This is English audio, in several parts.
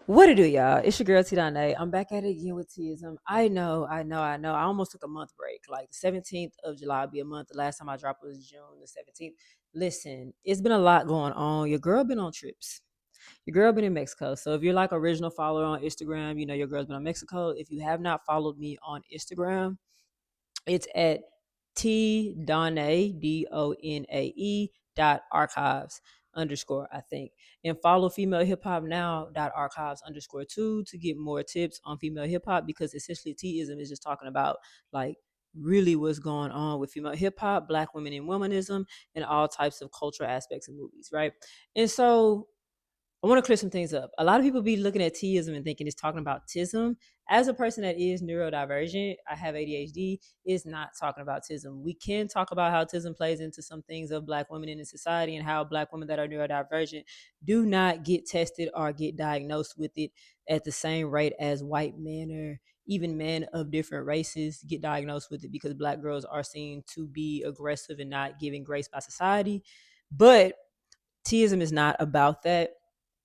What to do, y'all? It's your girl T-Donna. I'm back at it again with T-ism. I know. I almost took a month break. Like the 17th of July will be a month. The last time I dropped was June the 17th. Listen, it's been a lot going on. Your girl been on trips. Your girl been in Mexico. So if you're like original follower on Instagram, you know your girl's been on Mexico. If you have not followed me on Instagram, it's at Donae dot archives underscore, I think. And follow female hip hop now dot archives underscore two to get more tips on female hip hop, because essentially T-ism is just talking about like really what's going on with female hip hop, black women and womanism, and all types of cultural aspects of movies, right? And so I want to clear some things up. A lot of people be looking at T-ism and thinking it's talking about tism. As a person that is neurodivergent, I have ADHD, it's not talking about tism. We can talk about how tism plays into some things of black women in the society and how black women that are neurodivergent do not get tested or get diagnosed with it at the same rate as white men or even men of different races get diagnosed with it, because black girls are seen to be aggressive and not giving grace by society. But T-ism is not about that.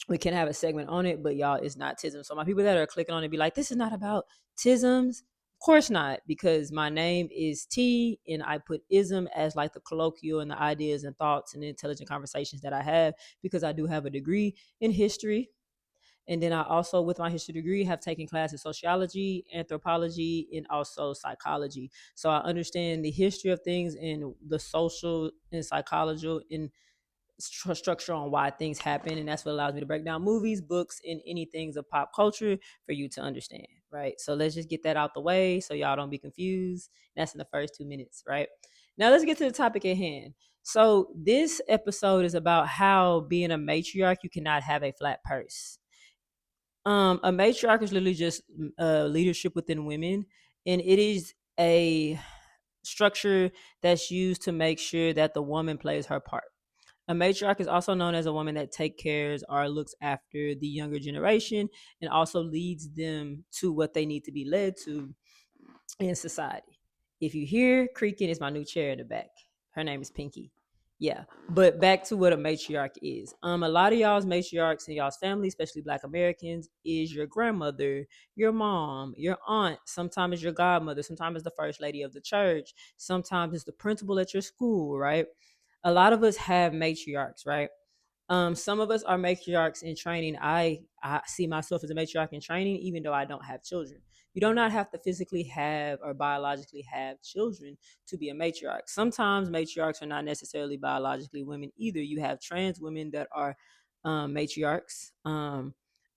We can have a segment on it, but y'all, it's not tism. So my people that are clicking on it be like, this is not about tisms. Of course not, because my name is T and I put ism as like the colloquial and the ideas and thoughts and intelligent conversations that I have, because I do have a degree in history. And then I also, with my history degree, have taken classes in sociology, anthropology, and also psychology. So I understand the history of things and the social and psychological and structure on why things happen, and that's what allows me to break down movies, books, and any things of pop culture for you to understand, right? So let's just get that out the way so y'all don't be confused. That's in the first 2 minutes, right? Now let's get to the topic at hand. So this episode is about how being a matriarch, you cannot have a flat purse. A matriarch is literally just leadership within women, and it is a structure that's used to make sure that the woman plays her part. A matriarch is also known as a woman that takes cares or looks after the younger generation and also leads them to what they need to be led to in society. If you hear creaking, it's my new chair in the back. Her name is Pinky. Yeah, but back to what a matriarch is. A lot of y'all's matriarchs in y'all's family, especially Black Americans, is your grandmother, your mom, your aunt. Sometimes it's your godmother. Sometimes it's the first lady of the church. Sometimes it's the principal at your school, right? A lot of us have matriarchs, right? Some of us are matriarchs in training. I see myself as a matriarch in training, even though I don't have children. You do not have to physically have or biologically have children to be a matriarch. Sometimes matriarchs are not necessarily biologically women either. You have trans women that are matriarchs.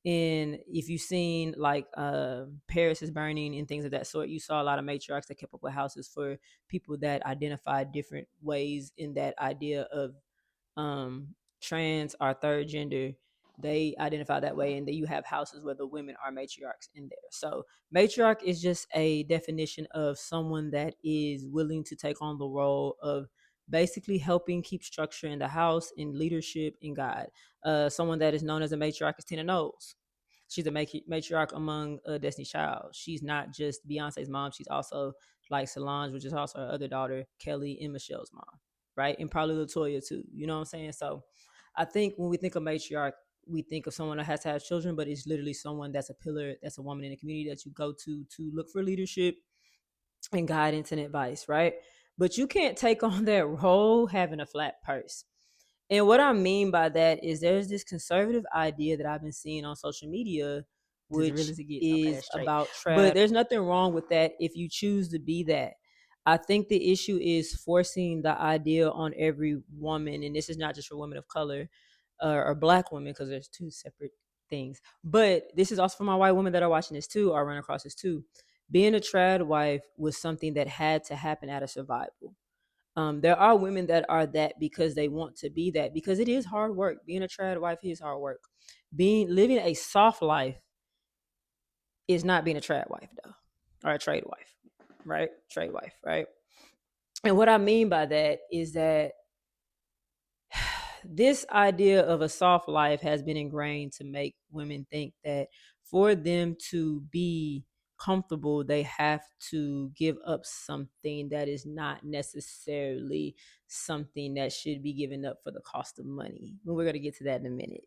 And if you've seen like Paris is Burning and things of that sort, you saw a lot of matriarchs that kept up with houses for people that identified different ways in that idea of trans or third gender. They identify that way, and then you have houses where the women are matriarchs in there. So matriarch is just a definition of someone that is willing to take on the role of basically helping keep structure in the house and leadership in God. Someone that is known as a matriarch is Tina Knowles. She's a matriarch among Destiny's Child. She's not just Beyonce's mom. She's also like Solange, which is also her other daughter, Kelly, and Michelle's mom, right? And probably Latoya too. You know what I'm saying? So I think when we think of matriarch, we think of someone that has to have children, but it's literally someone that's a pillar, that's a woman in the community that you go to look for leadership and guidance and advice, right? But you can't take on that role having a flat purse. And what I mean by that is there's this conservative idea that I've been seeing on social media, which is about trad. But there's nothing wrong with that if you choose to be that. I think the issue is forcing the idea on every woman, and this is not just for women of color or black women, because there's two separate things. But this is also for my white women that are watching this too, or run across this too. Being a trad wife was something that had to happen out of survival. There are women that are that because they want to be that, because it is hard work. Being a trad wife is hard work. Living a soft life is not being a trad wife though, or a trade wife, right? Trade wife, right? And what I mean by that is that this idea of a soft life has been ingrained to make women think that for them to be comfortable, they have to give up something that is not necessarily something that should be given up for the cost of money. But we're going to get to that in a minute.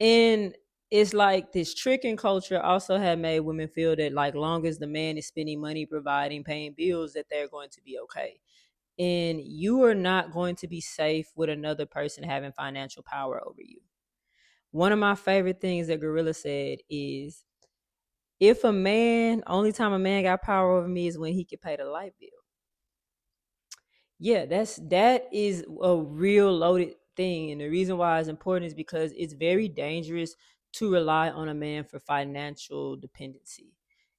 And it's like this tricking culture also had made women feel that like long as the man is spending money, providing, paying bills, that they're going to be okay. And you are not going to be safe with another person having financial power over you. One of my favorite things that Gorilla said is, if a man, only time a man got power over me is when he could pay the light bill. Yeah, that is a real loaded thing. And the reason why it's important is because it's very dangerous to rely on a man for financial dependency.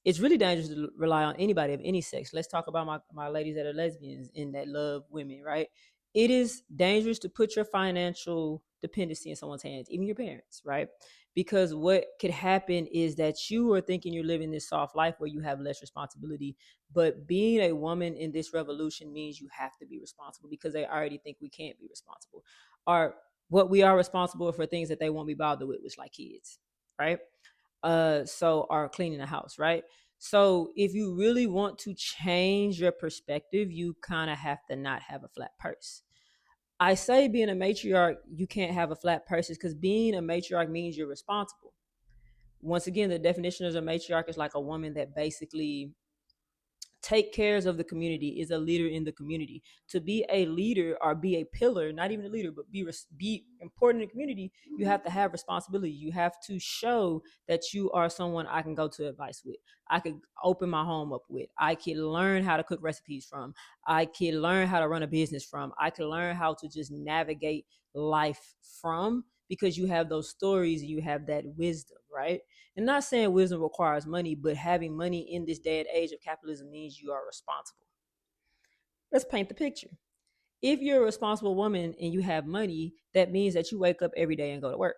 It's really dangerous to rely on anybody of any sex. Let's talk about my ladies that are lesbians and that love women, right? It is dangerous to put your financial dependency in someone's hands, even your parents, right? Because what could happen is that you are thinking you're living this soft life where you have less responsibility, but being a woman in this revolution means you have to be responsible because they already think we can't be responsible. Or what we are responsible for things that they won't be bothered with, which like kids, right? So are cleaning the house, right? So if you really want to change your perspective, you kind of have to not have a flat purse. I say being a matriarch, you can't have a flat purse because being a matriarch means you're responsible. Once again, the definition of a matriarch is like a woman that basically take cares of the community, is a leader in the community. To be a leader or be a pillar, not even a leader, but be important in the community, you have to have responsibility. You have to show that you are someone I can go to advice with, I could open my home up with, I can learn how to cook recipes from, I can learn how to run a business from, I can learn how to just navigate life from, because you have those stories and you have that wisdom, right? And not saying wisdom requires money, but having money in this day and age of capitalism means you are responsible. Let's paint the picture. If you're a responsible woman and you have money, that means that you wake up every day and go to work,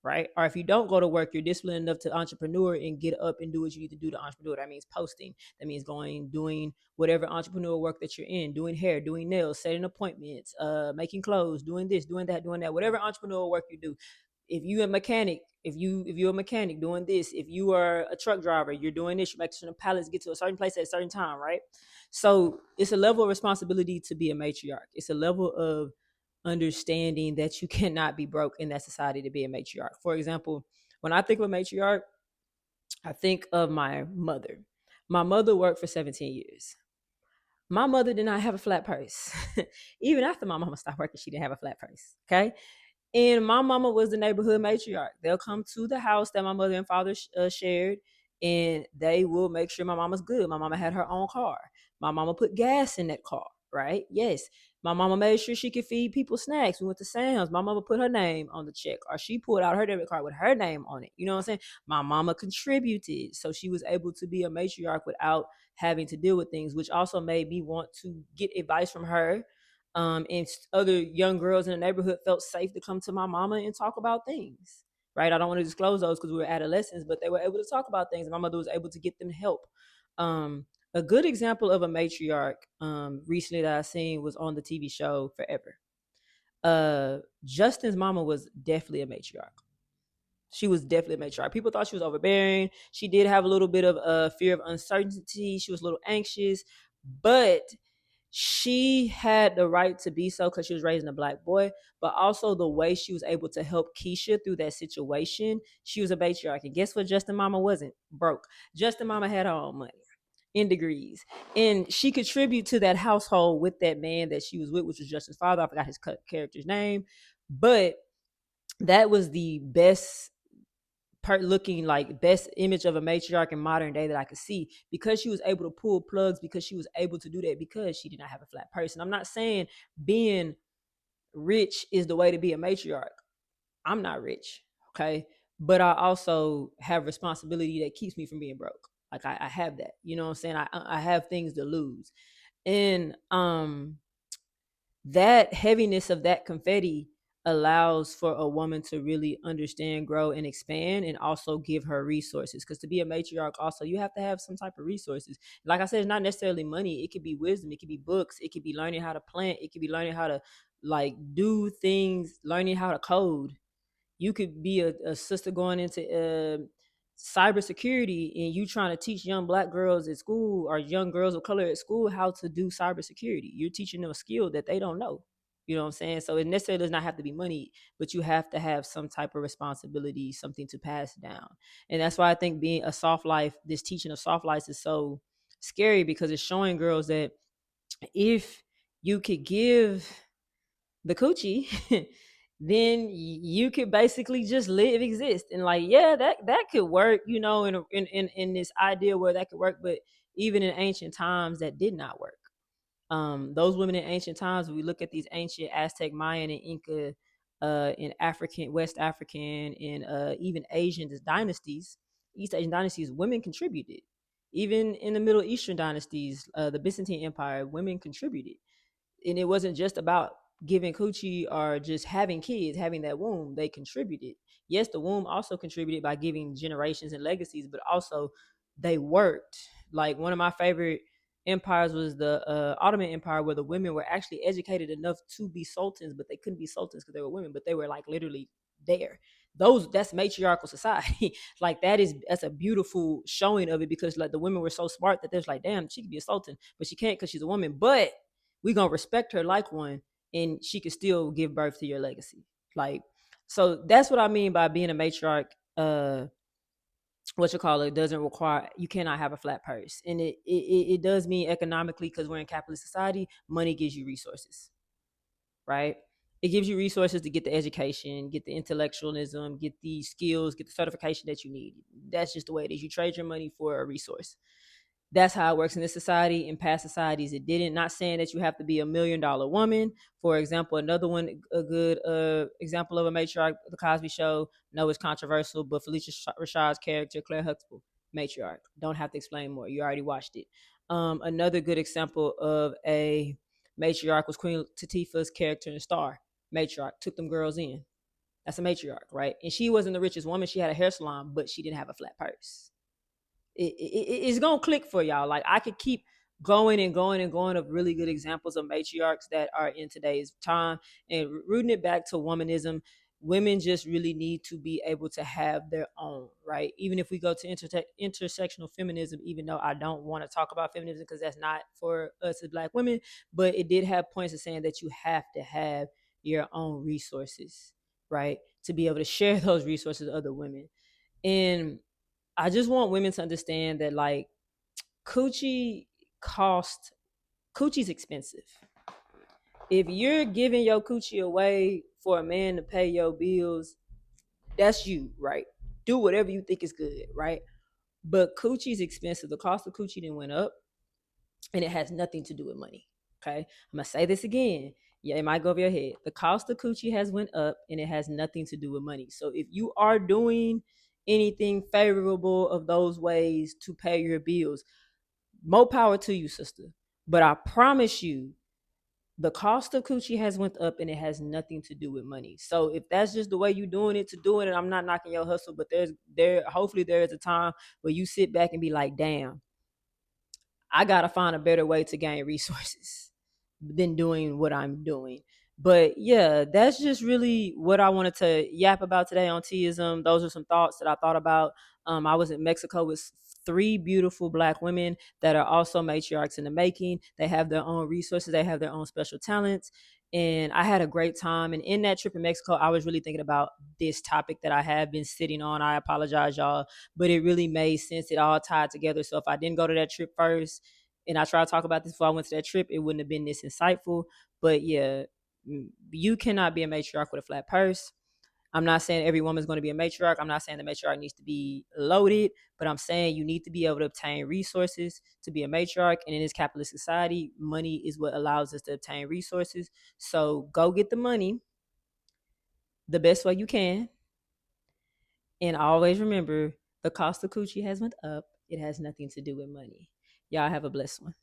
right? Or if you don't go to work, you're disciplined enough to entrepreneur and get up and do what you need to do to entrepreneur. That means posting. That means going, doing whatever entrepreneur work that you're in, doing hair, doing nails, setting appointments, making clothes, doing this, doing that, whatever entrepreneur work you do. If you a mechanic, if you're a mechanic doing this, if you are a truck driver, you're doing this, you're making sure the pallets get to a certain place at a certain time, right? So it's a level of responsibility to be a matriarch. It's a level of understanding that you cannot be broke in that society to be a matriarch. For example, when I think of a matriarch, I think of my mother. My mother worked for 17 years. My mother did not have a flat purse. Even after my mama stopped working, she didn't have a flat purse. Okay. And my mama was the neighborhood matriarch. They'll come to the house that my mother and father shared, and they will make sure my mama's good. My mama had her own car. My mama put gas in that car, right? Yes. My mama made sure she could feed people snacks. We went to Sam's. My mama put her name on the check, or she pulled out her debit card with her name on it. You know what I'm saying? My mama contributed. So she was able to be a matriarch without having to deal with things, which also made me want to get advice from her, and other young girls in the neighborhood felt safe to come to my mama and talk about things. Right? I don't want to disclose those because we were adolescents, but they were able to talk about things, and my mother was able to get them help. A good example of a matriarch recently that I seen was on the TV show Forever. Justin's mama was definitely a matriarch. She was definitely a matriarch. People thought she was overbearing. She did have a little bit of fear of uncertainty. She was a little anxious, but she had the right to be so because she was raising a black boy, but also the way she was able to help Keisha through that situation. She was a matriarch. And guess what? Justin mama wasn't broke. Justin mama had her own money in degrees, and she contributed to that household with that man that she was with, which was Justin's father. I forgot his character's name, but that was the best part, looking like best image of a matriarch in modern day that I could see, because she was able to pull plugs, because she was able to do that, because she did not have a flat person. I'm not saying being rich is the way to be a matriarch. I'm not rich, okay? But I also have responsibility that keeps me from being broke. Like I have that, you know what I'm saying? I have things to lose. And that heaviness of that confetti allows for a woman to really understand, grow, and expand, and also give her resources. Because to be a matriarch, also, you have to have some type of resources. Like I said, it's not necessarily money. It could be wisdom. It could be books. It could be learning how to plant. It could be learning how to like do things, learning how to code. You could be a sister going into cybersecurity, and you trying to teach young black girls at school or young girls of color at school how to do cybersecurity. You're teaching them a skill that they don't know. You know what I'm saying? So it necessarily does not have to be money, but you have to have some type of responsibility, something to pass down. And that's why I think being a soft life, this teaching of soft life is so scary, because it's showing girls that if you could give the coochie, then you could basically just live, exist, and like, yeah, that could work, in this idea where that could work. But even in ancient times, that did not work. Those women in ancient times, when we look at these ancient Aztec, Mayan, and Inca, in African, West African, and even Asian dynasties, East Asian dynasties, women contributed. Even in the Middle Eastern dynasties, the Byzantine Empire, women contributed. And it wasn't just about giving coochie or just having kids, having that womb. They contributed. Yes, the womb also contributed by giving generations and legacies, but also they worked. Like, one of my favorite empires was the Ottoman Empire, where the women were actually educated enough to be sultans, but they couldn't be sultans because they were women, but they were like literally there. That's matriarchal society. Like, that's a beautiful showing of it, because like the women were so smart that they're like, damn, she could be a sultan, but she can't because she's a woman. But we gonna respect her like one, and she could still give birth to your legacy. Like, so that's what I mean by being a matriarch. What you call it doesn't require, you cannot have a flat purse, and it does mean economically, because we're in capitalist society. Money gives you resources, right? It gives you resources to get the education, get the intellectualism, get the skills, get the certification that you need. That's just the way it is. You trade your money for a resource. That's how it works in this society. In past societies, it didn't. Not saying that you have to be $1 million woman. For example, another one, a good example of a matriarch, The Cosby Show. No, it's controversial, but Felicia Rashad's character, Claire Huxtable, matriarch. Don't have to explain more. You already watched it. Another good example of a matriarch was Queen Latifah's character in Star. Matriarch took them girls in. That's a matriarch, right? And she wasn't the richest woman. She had a hair salon, but she didn't have a flat purse. It's gonna click for y'all. Like, I could keep going and going and going of really good examples of matriarchs that are in today's time, and rooting it back to womanism. Women just really need to be able to have their own, right? Even if we go to intersectional feminism, even though I don't want to talk about feminism because that's not for us as Black women, but it did have points of saying that you have to have your own resources, right, to be able to share those resources with other women. And I just want women to understand that, like, coochie cost coochie's expensive. If you're giving your coochie away for a man to pay your bills, that's you, right? Do whatever you think is good, right? But coochie's expensive. The cost of coochie then went up, and it has nothing to do with money. Okay, I'm gonna say this again. Yeah, it might go over your head. The cost of coochie has went up, and it has nothing to do with money. So if you are doing anything favorable of those ways to pay your bills, more power to you, sister. But I promise you, the cost of coochie has went up, and it has nothing to do with money. So if that's just the way you doing it to doing it, I'm not knocking your hustle, but hopefully there is a time where you sit back and be like, damn, I gotta find a better way to gain resources than doing what I'm doing. But yeah, that's just really what I wanted to yap about today on T-ism. Those are some thoughts that I thought about. I was in Mexico with three beautiful Black women that are also matriarchs in the making. They have their own resources, they have their own special talents. And I had a great time. And in that trip in Mexico, I was really thinking about this topic that I have been sitting on. I apologize, y'all, but it really made sense. It all tied together. So if I didn't go to that trip first, and I tried to talk about this before I went to that trip, it wouldn't have been this insightful. But yeah, you cannot be a matriarch with a flat purse. I'm not saying every woman's going to be a matriarch. I'm not saying the matriarch needs to be loaded, but I'm saying you need to be able to obtain resources to be a matriarch. And in this capitalist society, money is what allows us to obtain resources. So go get the money the best way you can. And always remember, the cost of coochie has went up. It has nothing to do with money. Y'all have a blessed one.